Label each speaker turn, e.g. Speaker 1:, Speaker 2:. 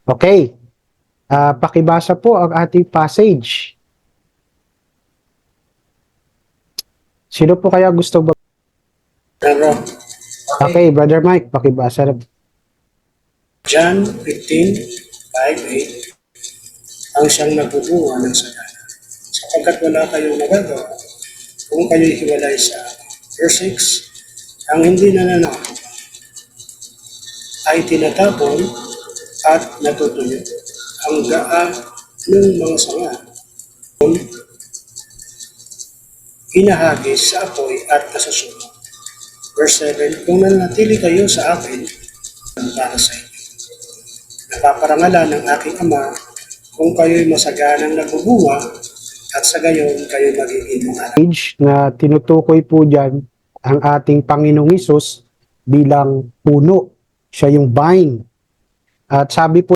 Speaker 1: Okay. Pakibasa po ang ating passage. Sino po kaya gusto ba?
Speaker 2: Pero,
Speaker 1: Okay, Brother Mike, pakibasa na.
Speaker 2: John 15:5-8, ang siyang nagbubunga ng sagana, sapagkat wala kayong nagagawa kung kayo'y hiwalay sa akin. Verse 6, ang hindi nananaw ay tinatapon at natutuyo. Ang gaan ng mga sanga hinahagis sa apoy at nasusunog. Verse 7, kung nanatili kayo sa akin, ang para sa inyo. Napaparangalan ng aking Ama kung kayo'y masaganang nagbubunga at sa gayon kayo'y magiging mga anak.
Speaker 1: Page na tinutukoy po dyan ang ating Panginoong Hesus bilang puno. Siya yung vine. At sabi po